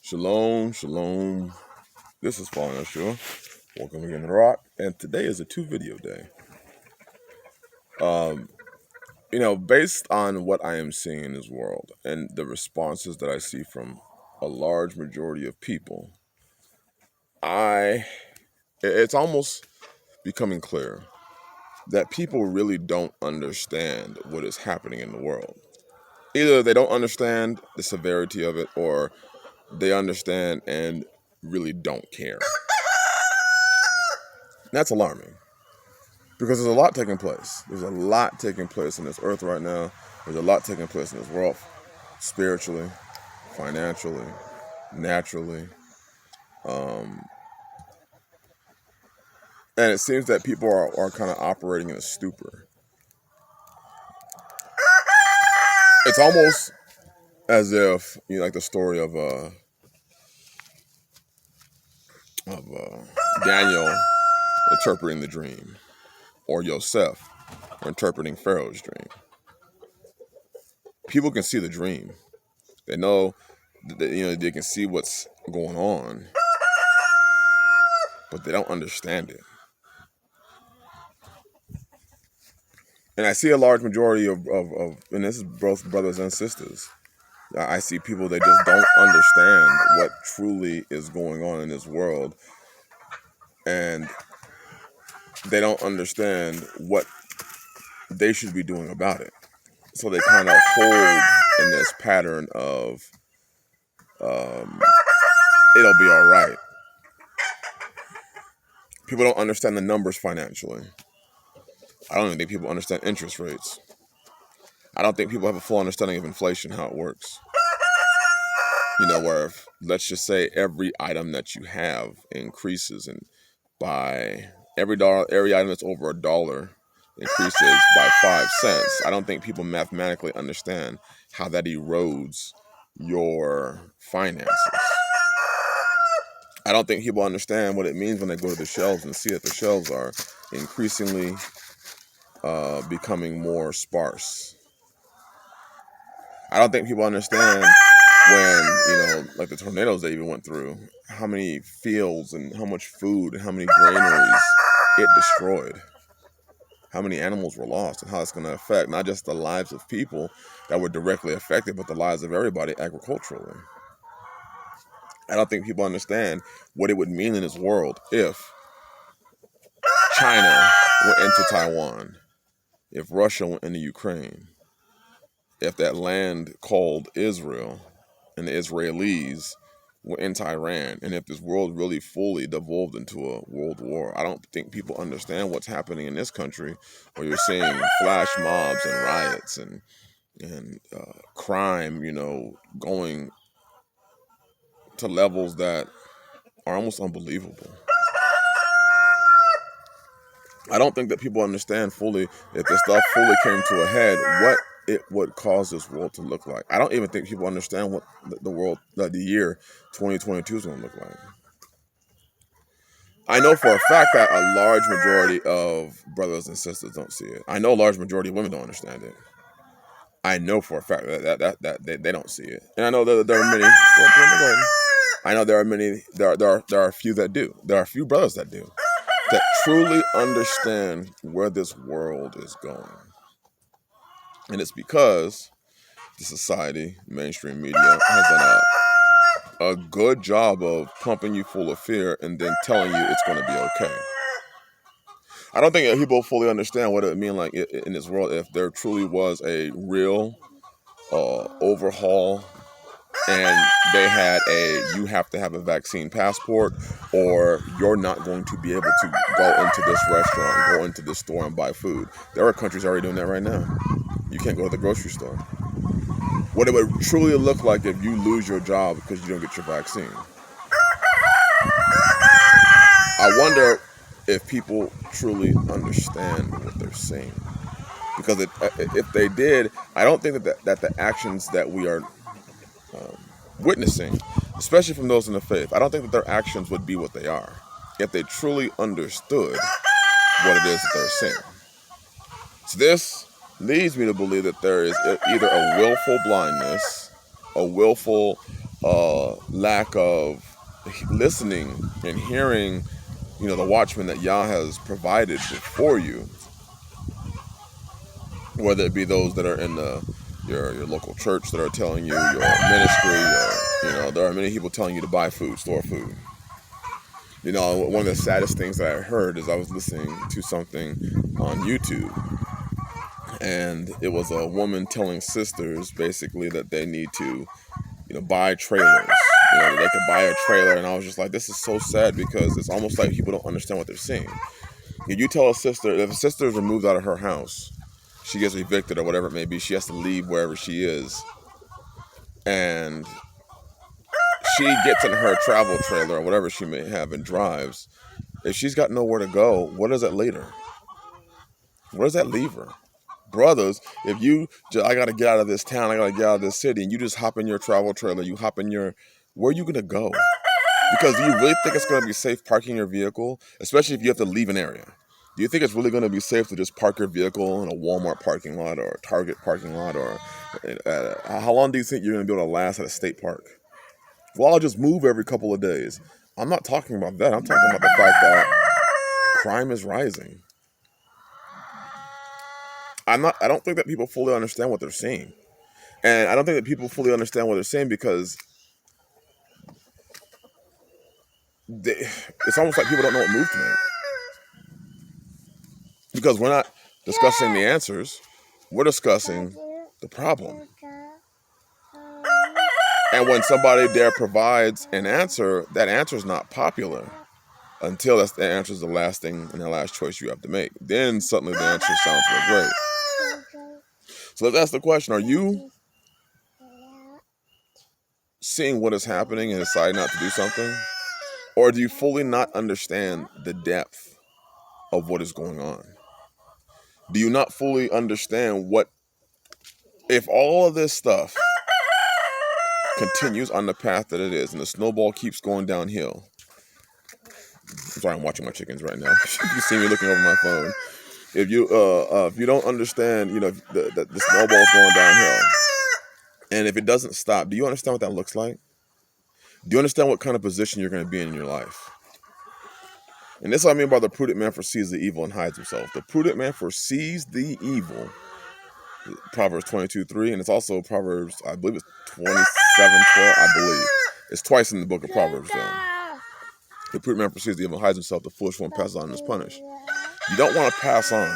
Shalom, shalom. This is Fallen Ashore. Welcome again to the Rock. And today is a 2-video day. Based on what I am seeing in this world and the responses that I see from a large majority of people, it's almost becoming clear that people really don't understand what is happening in the world. Either they don't understand the severity of it, or they understand and really don't care. That's alarming, because there's a lot taking place. There's a lot taking place in this earth right now. There's a lot taking place in this world, spiritually, financially, naturally. And it seems that people are kind of operating in a stupor. It's almost as if, like the story of Daniel interpreting the dream, or Yosef interpreting Pharaoh's dream. People can see the dream. They know that, they can see what's going on, but they don't understand it. And I see a large majority of and this is both brothers and sisters, I see people that just don't understand what truly is going on in this world, and they don't understand what they should be doing about it. So they kind of hold in this pattern of, it'll be all right. People don't understand the numbers financially. I don't even think people understand interest rates. I don't think people have a full understanding of inflation, how it works. Where if, let's just say, every item that you have increases, and by every item that's over $1 increases by 5 cents. I don't think people mathematically understand how that erodes your finances. I don't think people understand what it means when they go to the shelves and see that the shelves are increasingly becoming more sparse. I don't think people understand when, like the tornadoes they even went through, how many fields and how much food and how many granaries it destroyed. How many animals were lost, and how it's going to affect not just the lives of people that were directly affected, but the lives of everybody agriculturally. I don't think people understand what it would mean in this world if China went into Taiwan, if Russia went into Ukraine, if that land called Israel and the Israelis went into Iran, and if this world really fully devolved into a world war. I don't think people understand what's happening in this country, where you're seeing flash mobs and riots and crime, going to levels that are almost unbelievable. I don't think that people understand fully, if this stuff fully came to a head, what it would cause this world to look like. I don't even think people understand what the year 2022 is going to look like. I know for a fact that a large majority of brothers and sisters don't see it. I know a large majority of women don't understand it. I know for a fact that they don't see it. And I know that there are many. I know there are many. There are a few that do. There are a few brothers that do, that truly understand where this world is going. And it's because the society, mainstream media, has done a good job of pumping you full of fear and then telling you it's going to be okay. I don't think people fully understand what it would mean like in this world if there truly was a real overhaul, and they had you have to have a vaccine passport, or you're not going to be able to go into this restaurant, go into this store and buy food. There are countries already doing that right now. You can't go to the grocery store. What it would truly look like if you lose your job because you don't get your vaccine. I wonder if people truly understand what they're saying. Because if they did, I don't think that the actions that we are witnessing, especially from those in the faith, I don't think that their actions would be what they are if they truly understood what it is that they're saying. So this leads me to believe that there is either a willful blindness, a willful lack of listening and hearing, the watchmen that Yah has provided for you, whether it be those that are in your local church that are telling you your ministry, or there are many people telling you to buy food, store food. One of the saddest things that I heard is I was listening to something on YouTube, and it was a woman telling sisters basically that they need to, buy trailers. That they could buy a trailer, and I was just like, this is so sad, because it's almost like people don't understand what they're seeing. If you tell a sister, if a sister is removed out of her house, she gets evicted or whatever it may be, she has to leave wherever she is, and she gets in her travel trailer or whatever she may have and drives. If she's got nowhere to go, what does that lead her? Where does that leave her? Brothers, if I got to get out of this town, I got to get out of this city, and you just hop in your travel trailer, you hop in where are you going to go? Because do you really think it's going to be safe parking your vehicle, especially if you have to leave an area? Do you think it's really going to be safe to just park your vehicle in a Walmart parking lot or a Target parking lot? Or how long do you think you're going to be able to last at a state park? Well, I'll just move every couple of days. I'm not talking about that. I'm talking about the fact that crime is rising. I don't think that people fully understand what they're seeing. And I don't think that people fully understand what they're saying because it's almost like people don't know what move to make. Because we're not discussing the answers, we're discussing the problem. And when somebody there provides an answer, that answer is not popular until that answer is the last thing and the last choice you have to make. Then suddenly the answer sounds real great. So let's ask the question, are you seeing what is happening and decide not to do something? Or do you fully not understand the depth of what is going on? Do you not fully understand if all of this stuff continues on the path that it is and the snowball keeps going downhill? I'm sorry, I'm watching my chickens right now. You see me looking over my phone. If you don't understand, the snowball's going downhill, and if it doesn't stop, do you understand what that looks like? Do you understand what kind of position you're going to be in your life? And this is what I mean by the prudent man foresees the evil and hides himself. The prudent man foresees the evil. Proverbs 22:3, and it's also Proverbs, I believe it's 27:12, I believe. It's twice in the book of Proverbs, though. The prudent man foresees the evil and hides himself. The foolish one passes on and is punished. You don't want to pass on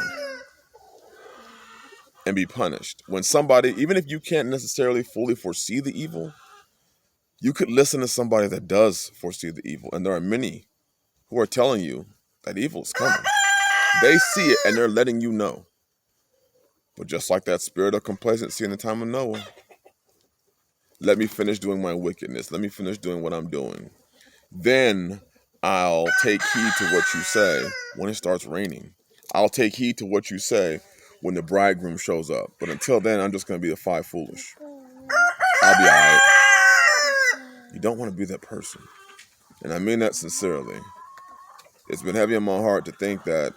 and be punished. When somebody, even if you can't necessarily fully foresee the evil, you could listen to somebody that does foresee the evil. And there are many who are telling you that evil is coming. They see it and they're letting you know. But just like that spirit of complacency in the time of Noah, let me finish doing my wickedness. Let me finish doing what I'm doing. Then I'll take heed to what you say when it starts raining. I'll take heed to what you say when the bridegroom shows up. But until then, I'm just going to be the five foolish. I'll be all right. You don't want to be that person. And I mean that sincerely. It's been heavy on my heart to think that,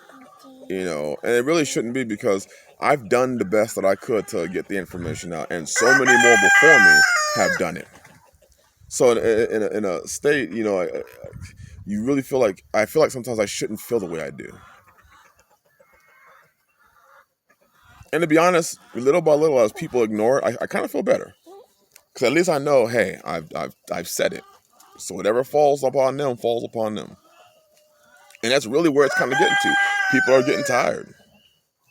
and it really shouldn't be, because I've done the best that I could to get the information out. And so many more before me have done it. So in a state, you really I feel like sometimes I shouldn't feel the way I do. And to be honest, little by little, as people ignore it, I kind of feel better. Because at least I know, hey, I've said it. So whatever falls upon them, falls upon them. And that's really where it's kind of getting to. People are getting tired.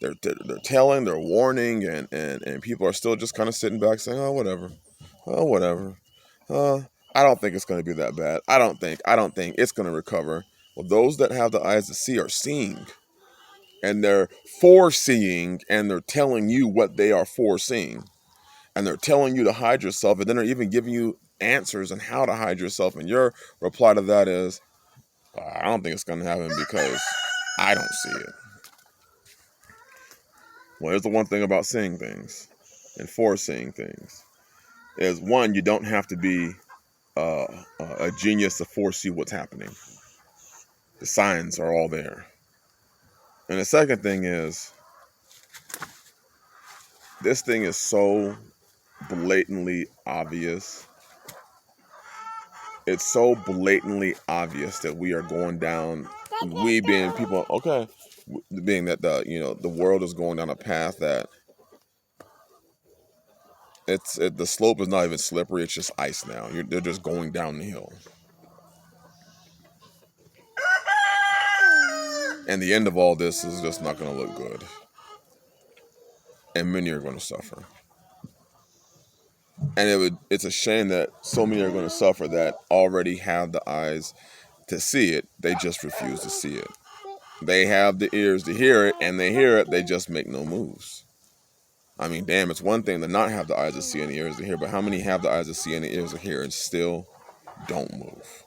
They're telling, they're warning, and people are still just kind of sitting back saying, oh, whatever. Oh, whatever. I don't think it's going to be that bad. I don't think it's going to recover. Well, those that have the eyes to see are seeing. And they're foreseeing, and they're telling you what they are foreseeing. And they're telling you to hide yourself, and then they're even giving you answers on how to hide yourself. And your reply to that is, I don't think it's going to happen because I don't see it. Well, here's the one thing about seeing things and foreseeing things is, one, you don't have to be a genius to foresee what's happening. The signs are all there. And the second thing is, this thing is so blatantly obvious it's so blatantly obvious that we are going down, we being people, okay, being that the world is going down a path that the slope is not even slippery, it's just ice now. They're just going down the hill. And the end of all this is just not going to look good. And many are going to suffer. And it's a shame that so many are going to suffer that already have the eyes to see it, they just refuse to see it. They have the ears to hear it, and they hear it, they just make no moves. I mean, damn, it's one thing to not have the eyes to see and the ears to hear, but how many have the eyes to see and the ears to hear and still don't move?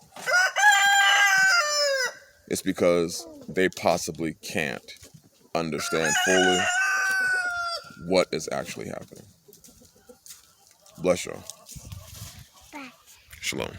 It's because they possibly can't understand fully what is actually happening. Bless y'all. Shalom.